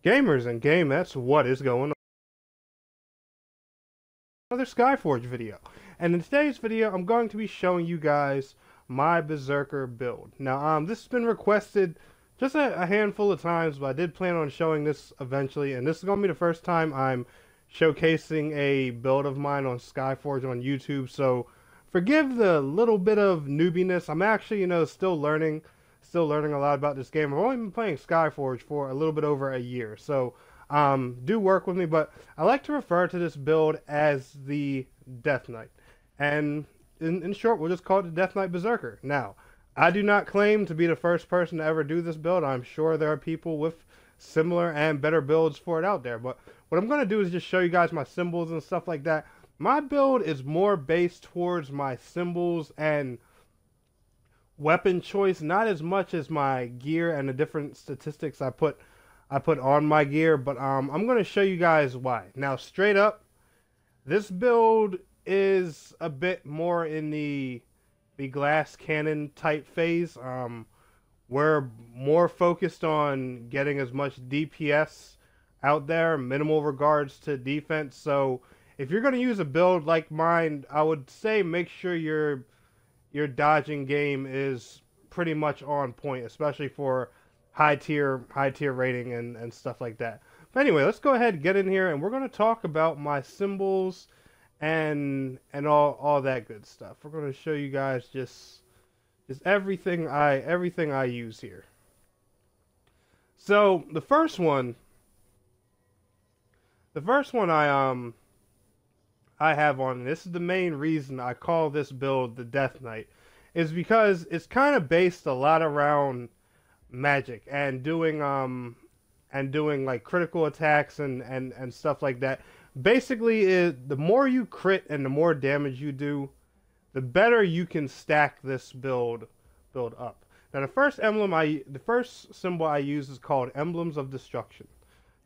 Gamers and gamettes, what is going on? Another Skyforge video. And in today's video, I'm going to be showing you guys my Beserker build. Now, this has been requested just a handful of times, but I did plan on showing this eventually. And this is going to be the first time I'm showcasing a build of mine on Skyforge on YouTube. So forgive the little bit of newbiness. I'm actually, still learning a lot about this game. I've only been playing Skyforge for a little bit over a year. So do work with me, but I like to refer to this build as the Death Knight. And in short, we'll just call it the Death Knight Beserker. Now, I do not claim to be the first person to ever do this build. I'm sure there are people with similar and better builds for it out there. But what I'm going to do is just show you guys my symbols and stuff like that. My build is more based towards my symbols and weapon choice, not as much as my gear and the different statistics I put on my gear, but I'm going to show you guys why. Now, straight up, this build is a bit more in the glass cannon type phase. We're more focused on getting as much DPS out there, minimal regards to defense. So if you're going to use a build like mine, I would say make sure your dodging game is pretty much on point, especially for high tier rating and stuff like that. But anyway, let's go ahead and get in here, and we're going to talk about my symbols and all that good stuff. We're going to show you guys just everything I use here. So the first one I have on, and this is the main reason I call this build the Death Knight, is because it's kind of based a lot around magic and doing like critical attacks and stuff like that. Basically, the more you crit and the more damage you do, the better you can stack this build up. Now, the first symbol I use is called Emblems of Destruction.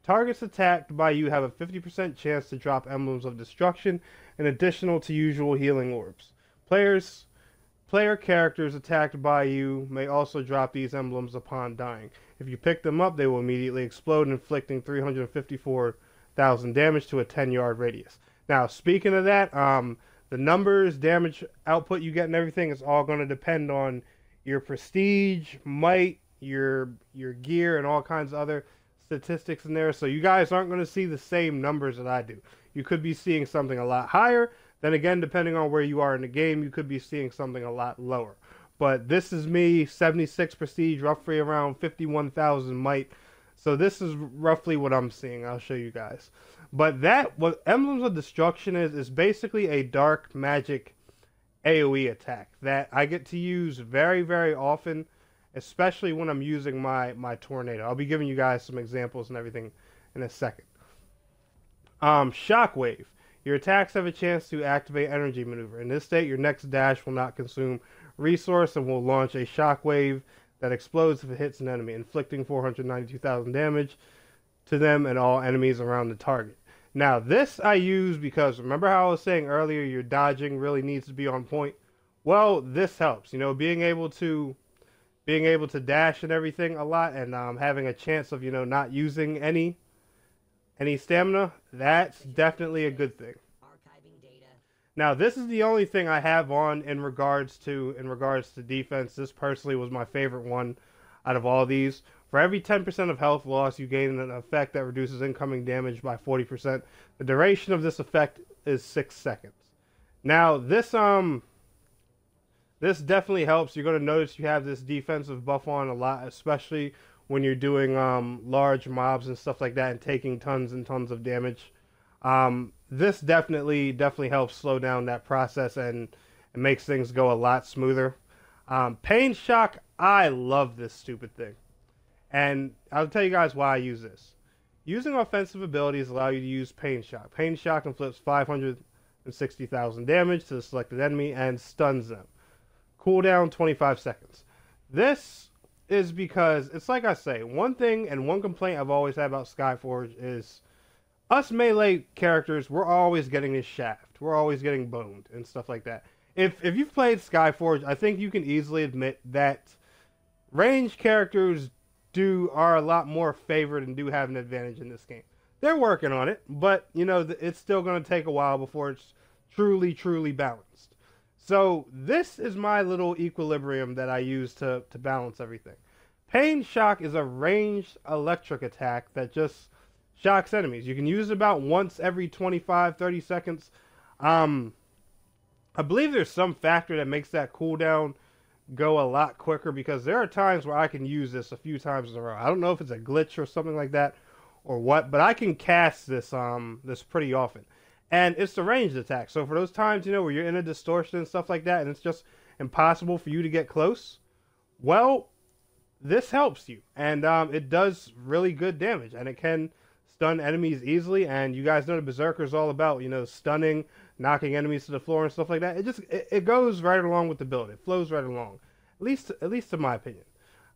Targets attacked by you have a 50% chance to drop Emblems of Destruction, in addition to usual healing orbs. Player characters attacked by you may also drop these emblems upon dying. If you pick them up, they will immediately explode, inflicting 354,000 damage to a 10-yard radius. Now, speaking of that, the numbers, damage output you get, and everything is all going to depend on your prestige, might, your gear, and all kinds of other statistics in there. So you guys aren't going to see the same numbers that I do. You could be seeing something a lot higher. Then again, depending on where you are in the game, you could be seeing something a lot lower. But this is me, 76 prestige, roughly around 51,000 might. So this is roughly what I'm seeing. I'll show you guys. But what Emblems of Destruction is basically a dark magic AoE attack that I get to use very, very often, especially when I'm using my tornado. I'll be giving you guys some examples and everything in a second. Shockwave. Your attacks have a chance to activate energy maneuver. In this state, your next dash will not consume resource and will launch a shockwave that explodes if it hits an enemy, inflicting 492,000 damage to them and all enemies around the target. Now, this I use because, remember how I was saying earlier, your dodging really needs to be on point? Well, this helps. Being able to dash and everything a lot, and having a chance of, not using any stamina, that's definitely a good thing. Now, this is the only thing I have on in regards to defense. This personally was my favorite one out of all these. For every 10% of health loss, you gain an effect that reduces incoming damage by 40%. The duration of this effect is 6 seconds. Now, this definitely helps. You're going to notice you have this defensive buff on a lot, especially when you're doing large mobs and stuff like that and taking tons and tons of damage. This definitely helps slow down that process and it makes things go a lot smoother. Pain Shock, I love this stupid thing. And I'll tell you guys why I use this. Using offensive abilities allow you to use Pain Shock. Pain Shock inflicts 560,000 damage to the selected enemy and stuns them. Cooldown 25 seconds. This is because, it's like I say, one thing and one complaint I've always had about Skyforge is us melee characters, we're always getting this shaft. We're always getting boned and stuff like that. If you've played Skyforge, I think you can easily admit that ranged characters are a lot more favored and do have an advantage in this game. They're working on it, but you know it's still going to take a while before it's truly balanced. So this is my little equilibrium that I use to balance everything. Pain Shock is a ranged electric attack that just shocks enemies. You can use it about once every 25-30 seconds. I believe there's some factor that makes that cooldown go a lot quicker, because there are times where I can use this a few times in a row. I don't know if it's a glitch or something like that or what, but I can cast this this pretty often. And it's the ranged attack. So for those times, you know, where you're in a distortion and stuff like that and it's just impossible for you to get close, well, this helps you. And it does really good damage, and it can stun enemies easily. And you guys know the Beserker is all about, you know, stunning, knocking enemies to the floor and stuff like that. It goes right along with the build. It flows right along, at least in my opinion.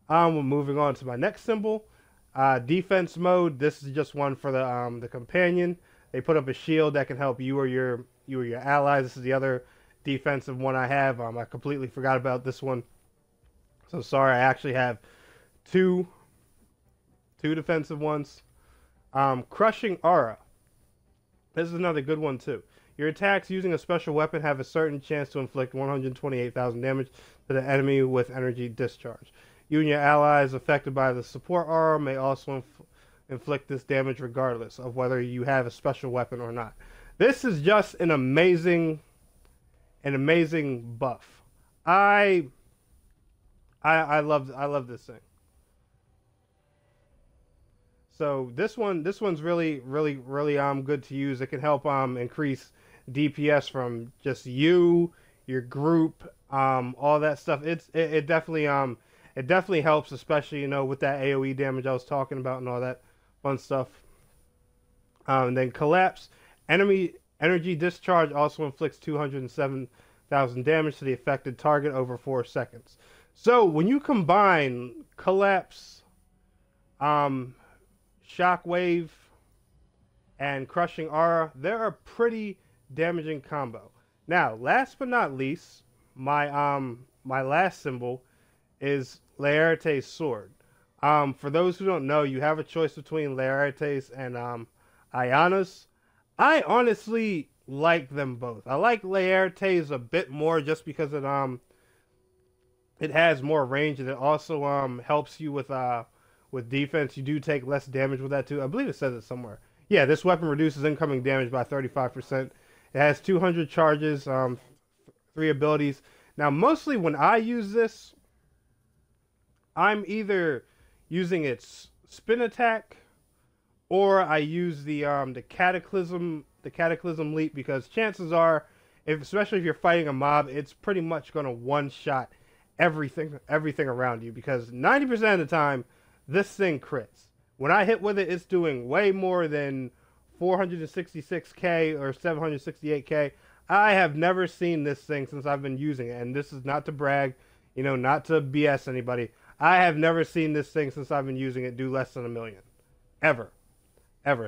We're moving on to my next symbol, defense mode. This is just one for the companion. They put up a shield that can help you or your allies. This is the other defensive one I have. I completely forgot about this one, so sorry. I actually have two defensive ones. Crushing Aura. This is another good one too. Your attacks using a special weapon have a certain chance to inflict 128,000 damage to the enemy with energy discharge. You and your allies affected by the support aura may also inflict this damage regardless of whether you have a special weapon or not. This is just an amazing buff. I love this thing. So this one's really good to use. It can help increase DPS from just you, your group, all that stuff. It definitely helps, especially, you know, with that AoE damage I was talking about and all that fun stuff. And then Collapse. Energy Discharge also inflicts 207,000 damage to the affected target over 4 seconds. So when you combine Collapse, Shockwave, and Crushing Aura, they're a pretty damaging combo. Now, last but not least, my last symbol is Laertes' Sword. For those who don't know, you have a choice between Laertes and Iana's. I honestly like them both. I like Laertes a bit more just because it has more range, and it also helps you with defense. You do take less damage with that too. I believe it says it somewhere. Yeah, this weapon reduces incoming damage by 35%. It has 200 charges, 3 abilities. Now, mostly when I use this, I'm either using its spin attack, or I use the cataclysm leap, because chances are, especially if you're fighting a mob, it's pretty much going to one-shot everything around you, because 90% of the time this thing crits. When I hit with it, it's doing way more than 466k or 768k. I have never seen this thing since I've been using it, and this is not to brag, you know, not to BS anybody. I have never seen this thing since I've been using it do less than 1 million. Ever.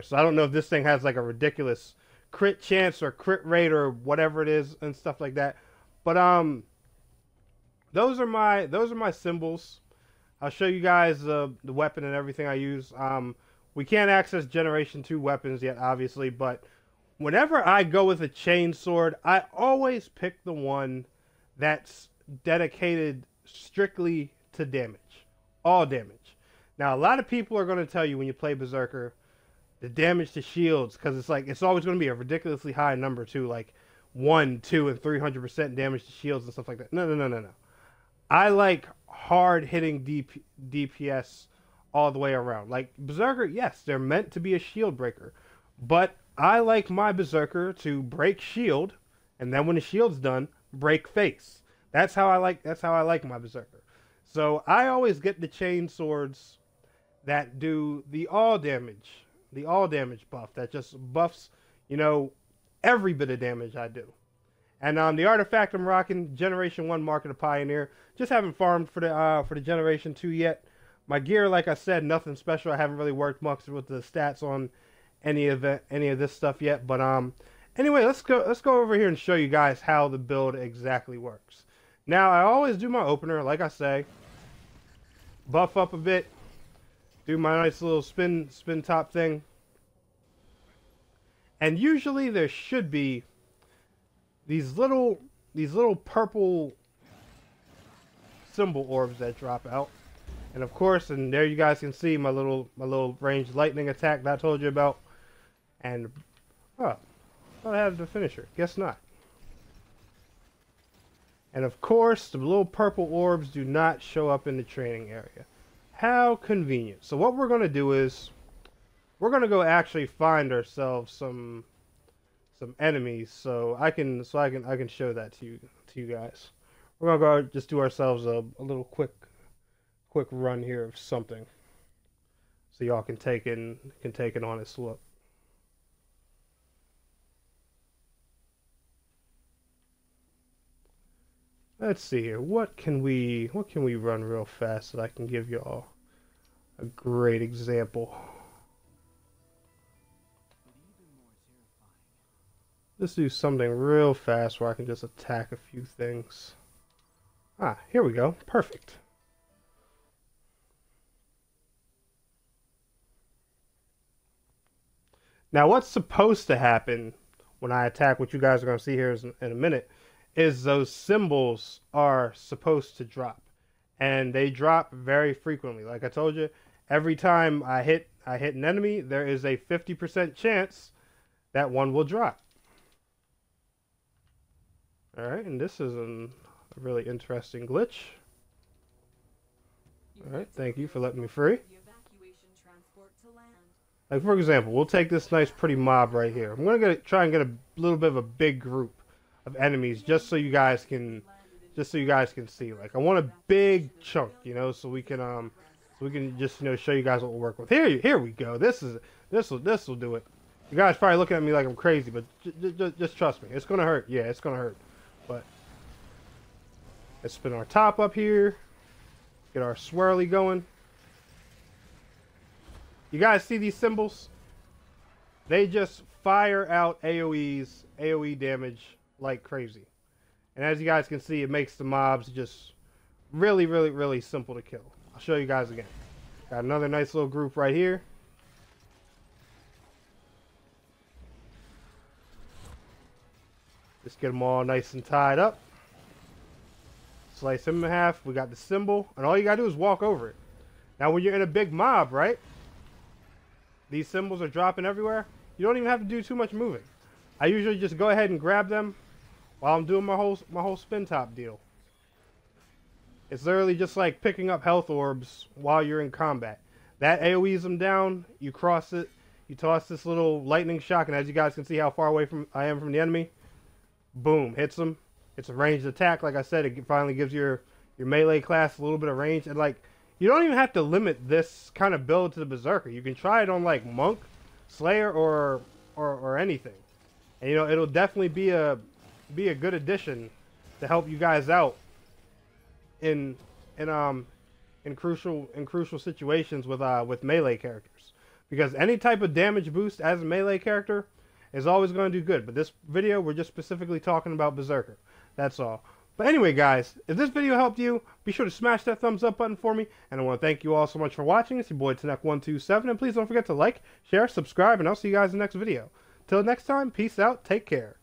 So I don't know if this thing has like a ridiculous crit chance or crit rate or whatever it is and stuff like that. But those are my symbols. I'll show you guys the weapon and everything I use. We can't access Generation 2 weapons yet, obviously, but whenever I go with a chain sword, I always pick the one that's dedicated strictly to damage. All damage. Now, a lot of people are going to tell you when you play Beserker, the damage to shields, because it's always going to be a ridiculously high number too, like 1, 2, and 300% damage to shields and stuff like that. No. I like hard-hitting DPS all the way around. Like, Berserker, yes, they're meant to be a shield breaker, but I like my Berserker to break shield, and then when the shield's done, break face. That's how I like my Berserker. So I always get the chain swords that do the all damage buff, that just buffs, you know, every bit of damage I do. And the artifact I'm rocking, Generation 1 Mark of the Pioneer. Just haven't farmed for the Generation 2 yet. My gear, like I said, nothing special. I haven't really worked much with the stats on any of this stuff yet. But anyway, let's go over here and show you guys how the build exactly works. Now, I always do my opener, like I say, buff up a bit, do my nice little spin top thing. And usually there should be these little purple symbol orbs that drop out. And of course, and there you guys can see my little ranged lightning attack that I told you about. And oh, I thought I had the finisher. Guess not. And of course, the little purple orbs do not show up in the training area. How convenient. So what we're going to do is we're going to go actually find ourselves some enemies so I can show that to you guys. We're going to go just do ourselves a little quick run here of something so y'all can take an honest look. Let's see here. What can we run real fast that I can give y'all a great example? Let's do something real fast where I can just attack a few things. Ah, here we go. Perfect. Now, what's supposed to happen when I attack, what you guys are going to see here in a minute, is those symbols are supposed to drop. And they drop very frequently. Like I told you, every time I hit an enemy, there is a 50% chance that one will drop. Alright, and this is a really interesting glitch. Alright, thank you for letting me free. Like, for example, we'll take this nice pretty mob right here. I'm going to try and get a little bit of a big group of enemies just so you guys can see. Like, I want a big chunk, you know, so we can just, you know, show you guys what we'll work with. Here we go. This will do it. You guys probably looking at me like I'm crazy, but just trust me. It's going to hurt. Yeah, it's going to hurt. But let's spin our top up here. Get our swirly going. You guys see these symbols? They just fire out AoE damage like crazy. And as you guys can see, it makes the mobs just really simple to kill. I'll show you guys again. Got another nice little group right here. Just get them all nice and tied up. Slice him in half. We got the symbol. And all you gotta do is walk over it. Now when you're in a big mob, right? These symbols are dropping everywhere. You don't even have to do too much moving. I usually just go ahead and grab them while I'm doing my whole spin top deal. It's literally just like picking up health orbs while you're in combat. That AoEs them down, you cross it, you toss this little lightning shock, and as you guys can see how far away I am from the enemy, boom, hits them. It's a ranged attack. Like I said, it finally gives your melee class a little bit of range. And like, you don't even have to limit this kind of build to the Beserker. You can try it on like Monk, Slayer, or anything. And you know, it'll definitely be a good addition to help you guys out in crucial situations with melee characters. Because any type of damage boost as a melee character is always going to do good. But this video, we're just specifically talking about Beserker. That's all. But anyway, guys, if this video helped you, be sure to smash that thumbs up button for me. And I want to thank you all so much for watching. It's your boy Tenek127. And please don't forget to like, share, subscribe, and I'll see you guys in the next video. Till next time, peace out, take care.